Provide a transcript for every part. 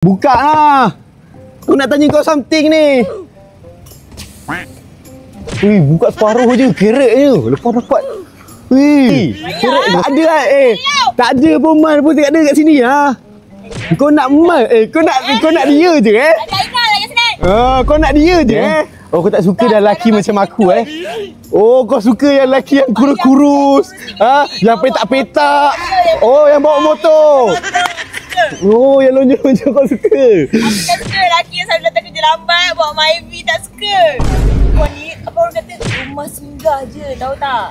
Buka lah. Aku nak tanya kau something ni. Wih, buka separuh je. Kerek je. Lepas dapat. Wih, kerek tak ada lah. Tak ada pun mal pun tak ada kat sini ha. Kau nak mal. Kau nak dia je Ada Aina lagi sini. kau nak dia je Oh, kau tak suka dah lelaki macam aku Oh, kau suka yang lelaki yang kurus-kurus. Yang petak-petak. Oh, yang bawa motor. Oh, yang lonjong-lonjong kau suka. Aku tak suka lelaki yang selalu datang kerja lambat, bawa Myvi, tak suka. Kau ni, apa orang kata, rumah singgah je, tahu tak?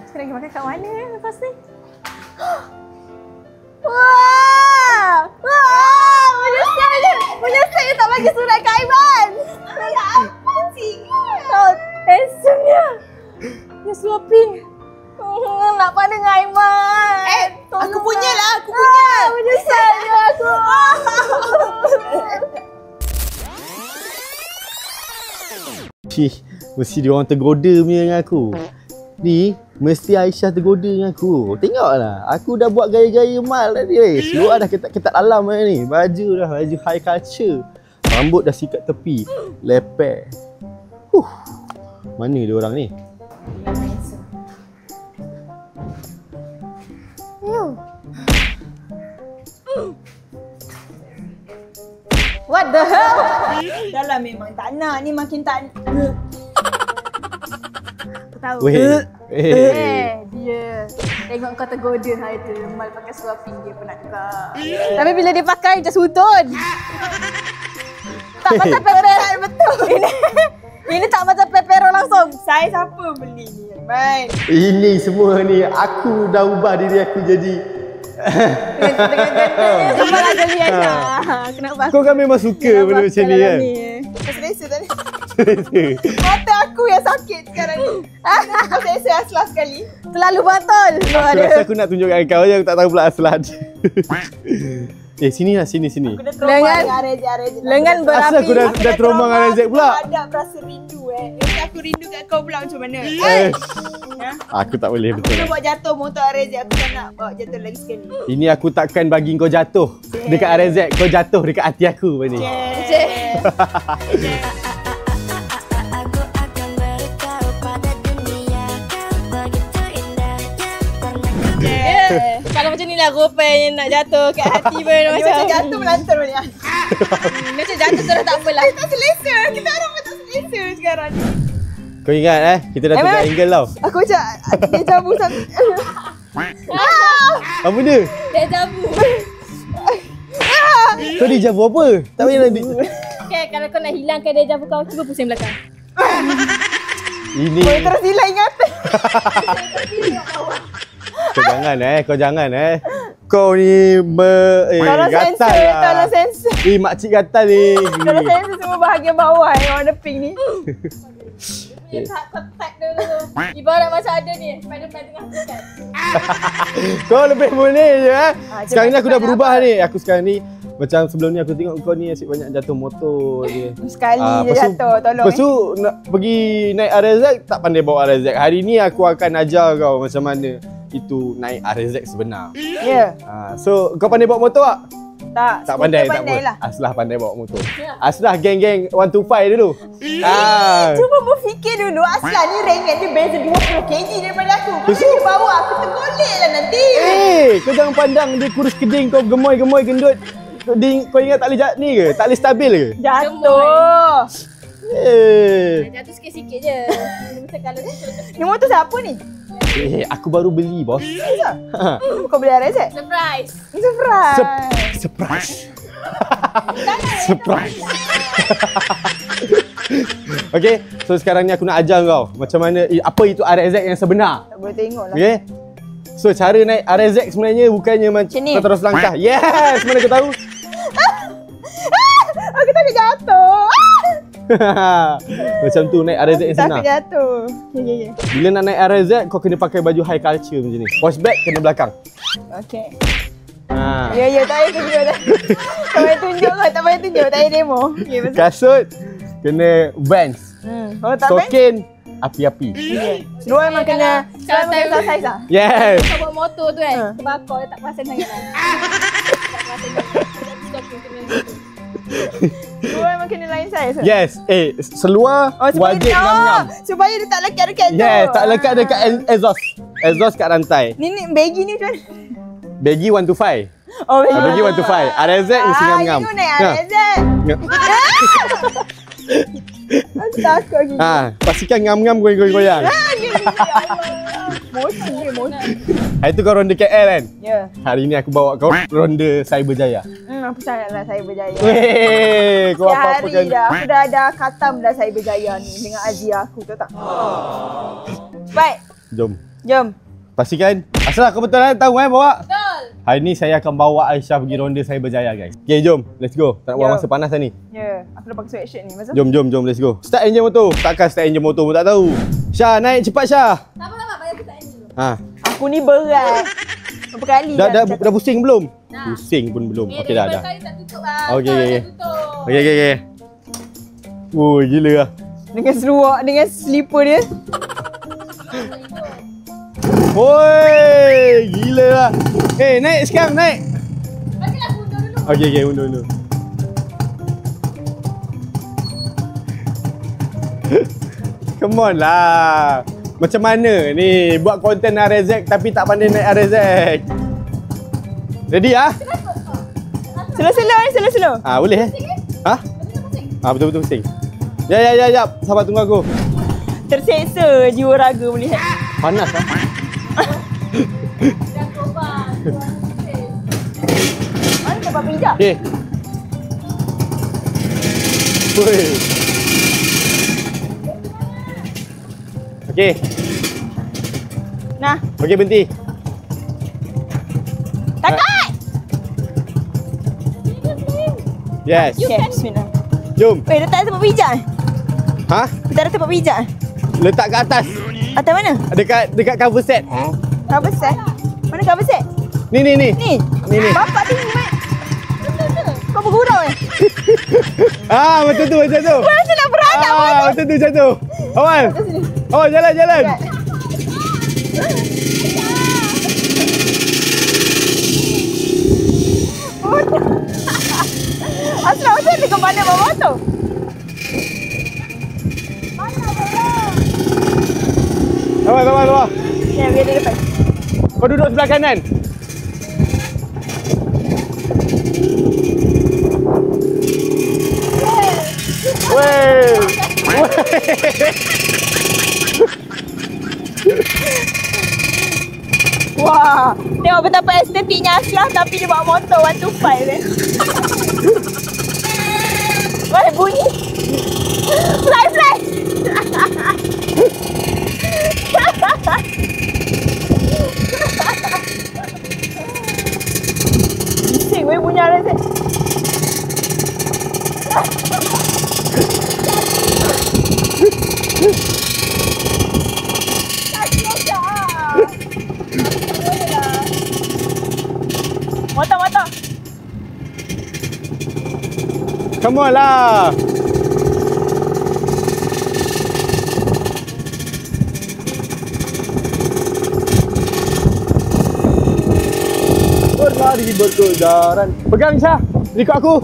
Kita lagi makan kat mana lepas ni? Wah! Wah! Menyesal je tak bagi surat kat Aiman! Ya apa sih? Oh, handsome-nya! Dia suapin. Nak pada dengan Aiman. Aku punya lah, aku punya. Menyesal je aku. Mesti dia orang tergoda punya dengan aku. Ni, mesti Aisyah tergoda dengan aku. Tengoklah, aku dah buat gaya-gaya mal tadi. Seluar dah ketat-ketat dalam ni. Baju high culture. Rambut dah sikat tepi. Lepek. Mana dia orang ni? What the hell? Dah lah memang tak nak ni, makin tak tahu. Dia tengok kau tergoda hari tu, mal pakai suapin dia pun nak tukar. Tapi bila dia pakai macam sutun. Tak macam pepero betul. Ini tak macam pepero langsung. Saya siapa beli ni? Baik. Ini semua ni aku dah ubah diri aku jadi dengan gantanya sama lah kali Aina. Kenapa? Kau kan memang suka benda macam ni kan? Kau selesa tadi. Mata aku yang sakit sekarang ni. Kau selesa aslah sekali. Terlalu batal. Aku rasa aku nak tunjukkan kau je, aku tak tahu pula aslah dia. Sini lah, sini. Aku dah trauma dengan Rezek. Lengan berapi. Asal aku dah trauma dengan Rezek pula? Ada rasa rindu Ini aku rindu kat kau pula macam mana? Aku tak boleh betul. Aku nak buat jatuh motor Rezek. Aku tak nak bawa jatuh lagi sekali. Ini aku takkan bagi kau jatuh dekat Rezek. Kau jatuh dekat hati aku ni. Kalau macam ni lah rupanya nak jatuh kat hati pun macam jatuh melantar balik. Macam jatuh terus tak apalah. Kita tak selesa. Kita orang pun tak selesa sekarang. Kau ingat kita dah tukar angle tau. Aku macam dejavu sampai. Apa dia? Dejavu. Kau dejavu apa? Tak payah nanti. Okay, kalau kau nak hilangkan dejavu kau, cuba pusing belakang. Ini. Kau terus hilang ingatan. Kau jangan Kau ni gatal lah. Tolong sensor. Makcik gatal ni. Tolong sensor semua bahagian bawah yang warna pink ni. Tak dulu. Ibarat macam ada ni, Spiderman tengah pekat. Kau lebih boleh je Sekarang ni aku dah berubah ni. Aku sekarang ni macam sebelum ni aku tengok kau ni asyik banyak jatuh motor je. Sekali je jatuh, tolong. Lepas tu nak pergi naik RZ tak pandai bawa RZ. Hari ni aku akan ajar kau macam mana itu naik RZ sebenar. Ya. So kau pandai bawa motor tak? Tak pandai lah. Aslah pandai bawa motor. Aslah geng-geng 125 dulu. Cuba berfikir dulu. Aslah ni ringan dia beza 20 kg daripada aku. Kalau dia bawa aku tergolek lah nanti. Kau jangan pandang dia kurus keding, kau gemoy gendut. Kau ingat tak boleh ni ke? Tak boleh stabil ke? Jatuh. Jatuh sikit-sikit je. Macam kalau ni motor siapa ni? Aku baru beli, bos. Kau beli RZ? Surprise. Surprise. Surprise. Okay, so sekarang ni aku nak ajar kau macam mana, apa itu RZ yang sebenar. Tak boleh tengok lah. Okay. So cara naik RZ sebenarnya bukannya macam kau terus langkah. Yes, mana kau tahu? Aku takut jatuh. Macam tu naik RZ yang sebenar. Takut jatuh. Okay. Bila nak naik RZ, kau kena pakai baju high culture macam ni. Wash bag kena belakang. Okay. Ha. Tak payah tunjuk dah. Tak payah tunjuk kau, tak payah tunjuk. Tak payah demo. Okay, betul. Kasut kena Vans. Kalau tak Vans? Stokin api-api. Seluar memang kena size lah. Yes. Kau bawa motor tu kan, terbakar tak perasan sangat lah. Tak perasan sangat. Seluar memang kena lain size. Yes. Seluar wajib ngam-ngam. Supaya dia tak lekat-lekat tu. Yes, tak lekat dekat exhaust. Exhaust kat rantai. Ni baggy ni macam mana? Baggy 1 to 5. Oh, Baggy 1 to 5. RZ mesti ngam-ngam. You naik RZ. Aku takut gini. Pastikan ngam-ngam goyang-goyang. Mochi. Hari tu kau ronda KL kan? Ya. Hari ni aku bawa kau ronda Cyberjaya. Aku sangatlah saya berjaya. Weh, kau apa-apa kan? Aku dah ada khatam dah saya berjaya ni dengan Azia aku, tahu tak? Baik. Jom. Pastikan. Asal kau betul kan tahu bawa? Betul. Hari ni saya akan bawa Aisyah pergi ronda Cyberjaya guys. Okay, jom. Let's go. Tak nak buang masa panas lah ni. Ya, aku dah pakai sweatshirt ni. Masuk. Jom. Let's go. Start engine motor. Takkan start engine motor pun tak tahu. Syah, naik cepat Syah. Tak apa, bagi aku start engine dulu. Ha. Aku ni berat. Berapa kali dah pusing belum? Pusing pun belum. Okey dah. Kali tak tutup lah. Okey. Oh, gila lah. Dengan seluar, dengan slipper dia. Woi, gila lah. Naik sekarang, naik. Bagilah aku undur dulu. Okey, undur. Come on lah. Macam mana ni buat konten RZ tapi tak pandai naik RZ? Ready ah? Slow. Boleh eh? Betul pusing. Ya. Sabar tunggu aku. Terseksa jiwa raga melihat. Panas ah. Dah coba. Mana tempat pijak? Okey. Woi. Okey. Nah. Okey, berhenti. Takat! Yes. Okay, bismillah. Jom. Letak tempat pijak. Ha? Letak tempat pijak. Letak kat atas. Atas mana? Dekat cover set. Cover set? Mana cover set? Ni. Ni. Bapak tinggi mat. Kau bergurau macam tu. Macam nak beradab Macam tu macam tu. Awal jalan. Asal macam ni kau pandai bawa motor? Sabar. Ya, biar dia depan. Kau duduk sebelah kanan. Weh. Wah, tengok betapa estetiknya Aslah tapi dia bawa motor 125 ni. Wah, bunyi. Fly. Bising weh bunyi RZ. Motor. Come on lah. Berlari berkejaran. Pegang Syah. Ikut aku.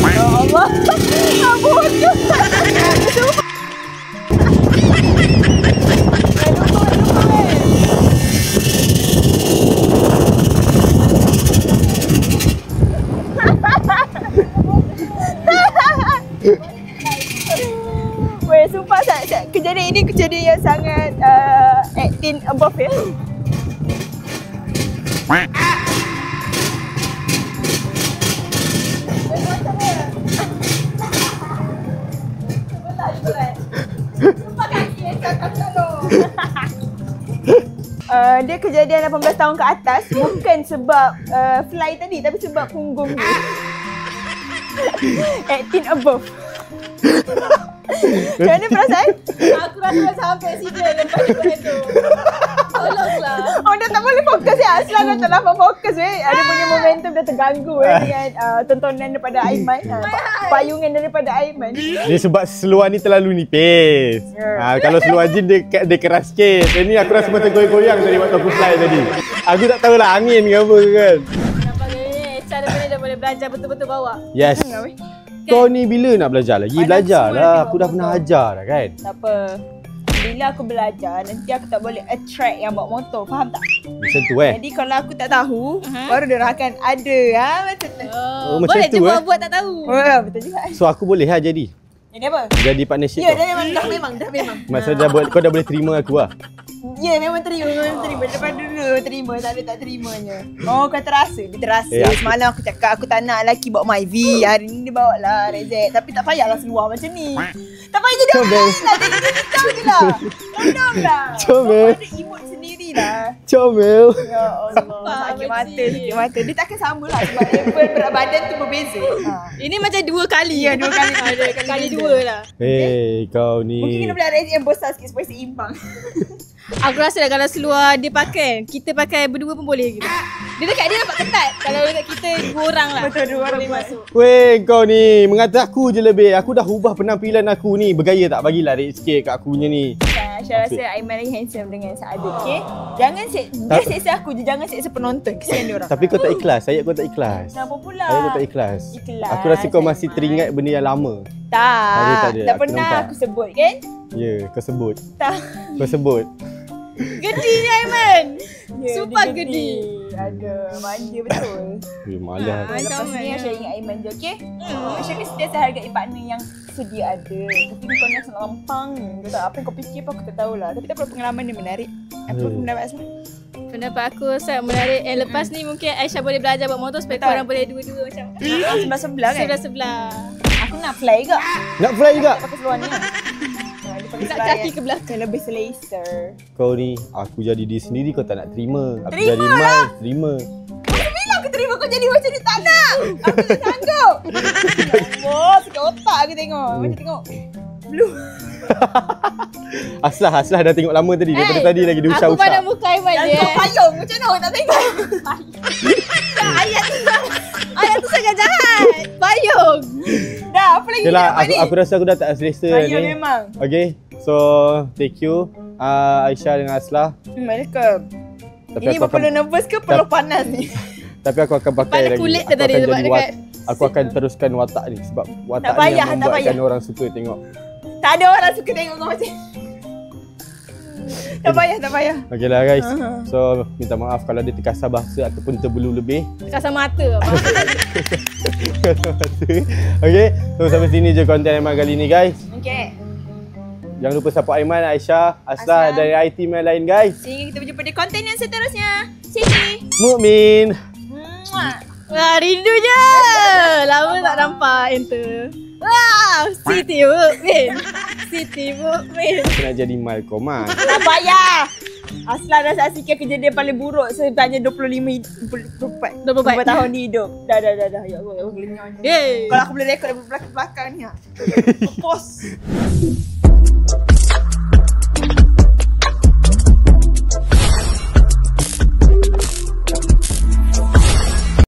Ya Allah. Ampun. Weh, sumpah kejadian ini kejadian yang sangat 18 above ya. Dia kejadian 18 tahun ke atas, bukan sebab fly tadi tapi sebab punggung dia. 18 above. Macam mana perasaan? Aku rasa sampai sini lepas itu. Tolonglah. Oh, dah tak boleh fokus ya. Aslan dah tak dapat fokus weh. Ada punya momentum dah terganggu dengan tontonan daripada Aiman. Payungan daripada Aiman. Dia sebab seluar ni terlalu nipis. Kalau seluar jean dia keras sikit. Yang ni aku rasa macam goyang-goyang tadi waktu aku fly tadi. Aku tak tahulah angin ke apa kan. Nampak ni cara mana dah boleh belajar betul-betul bawa. Yes. Kau ni bila nak belajar lagi? Belajar lah. Aku dah pernah ajar dah kan. Tak apa. Bila aku belajar, nanti aku tak boleh attract yang bawa motor. Faham tak? Macam tu Jadi kalau aku tak tahu, baru dia akan ada. Macam tu. macam Boleh tu, je buat tak tahu. Betul juga. So aku boleh lah jadi. Jadi apa? Jadi partnership Ya, kau. dah memang. Maksudnya kau dah boleh terima aku lah. Ya, memang terima. Daripada dulu terima, tak ada tak terimanya. Oh, kau terasa? Dia terasa. Semalam aku cakap aku tak nak lelaki bawa Myvi. Hari ni dia bawa lah Rezek. Tapi tak payahlah seluar macam ni. Tak payah jadi orang lain lah. Jadi kita je lah. Tolonglah. Comel. Kau ada emote sendiri lah. Comel. Ya Allah. Sakit mata. Dia takkan sama lah. Sebab level berat badan tu berbeza. Ini macam 2 kali. Ya, 2 kali. Kali 2 lah. Kau ni. Mungkin kena beli Rezek yang besar sikit supaya seimbang. Aku rasa lah kalau seluar dia pakai, kita pakai berdua pun boleh gitu. Dia dekat dia nampak ketat. Kalau dekat kita 2 orang lah. Betul, 2 orang boleh masuk. Weh, kau ni mengata aku je lebih. Aku dah ubah penampilan aku ni. Bergaya tak? Bagilah rate sikit kat aku punya ni. Saya rasa Aiman lagi handsome dengan Sa'adud, okay? Jangan dia seksa aku je, jangan seksa penonton. Kesian dia orang. Tapi kau tak ikhlas. Ayat kau tak ikhlas. Kenapa pula? Ayat kau tak ikhlas. Ikhlas, Aku rasa kau masih Aiman. teringat benda yang lama. Tak Tak pernah nampak. aku sebut kan? Ya, kau sebut. Tak. Kau sebut. Gedi ni Aiman. Ya, Super dia gedi. Ada, manja betul. Malah. Lepas ni Aisyah ingat Aiman je, okay? Aisyah ni sentiasa hargai partner yang sedia ada. Tapi kau nak selampang. Kau tak apa yang kau fikir pun aku tak tahulah. Tapi tak apa, pengalaman dia menarik. Apa pendapat Asma? Pendapat aku sangat menarik. Lepas ni mungkin Aisyah boleh belajar bawa motor supaya Betul. korang boleh dua-dua macam Sebelah-sebelah kan? sebelah-sebelah. Aku nak fly juga. Nak fly juga? Pakai seluar ni lah. Dia pakai Nak seluar kaki yang ke belakang. lebih selesa. Kau ni, aku jadi diri sendiri kau tak nak terima. Aku Terima jadi lah. Miles, terima. Bila aku terima kau jadi macam ni, tak nak. Aku tak sanggup. Ya Allah, sakit otak aku tengok. Macam tengok. Blue. Aslah dah tengok lama tadi. Daripada tadi lagi dia Aku usah-usah. pandang muka Aiman Yang je. kau payung. Macam mana orang tak tengok? Ayat tu sangat jahat. Payung. Dah, apa lagi Okay lah, dapat ni? aku rasa aku dah tak selesa Ya, ni. memang. Okay, so thank you Aisyah dengan Aslah. Welcome. Tapi Ini aku akan, perlu nervous ke perlu panas ni? tapi aku akan pakai Pada lagi. kulit Aku dia tadi akan sebab jadi dekat aku akan teruskan watak ni sebab watak Tak ni payah, yang tak membuatkan payah. orang suka tengok. Tak ada orang suka tengok kau macam ni. Tak payah. Okay lah guys. So minta maaf kalau ada terkasar bahasa ataupun terbelu lebih. Kasar mata. Okay, so sampai sini je konten Aiman kali ni guys. Okay. Jangan lupa support Aiman, Aisyah, Aslah Aslah. dari IT yang lain guys. Sehingga kita berjumpa di konten yang seterusnya. Sini. Mukmin. Wah, rindu je. Lama tak nampak enter. Wah, Siti Mukmin. Siti Mukmin. Aku nak jadi Malcolm. Tak payah. Aslan dah saksikan kejadian paling buruk sepanjang 24 tahun ni hidup. Dah. Ya Allah, lenyap. Yeay. Kalau aku boleh rekod dari belakang ni. Pos.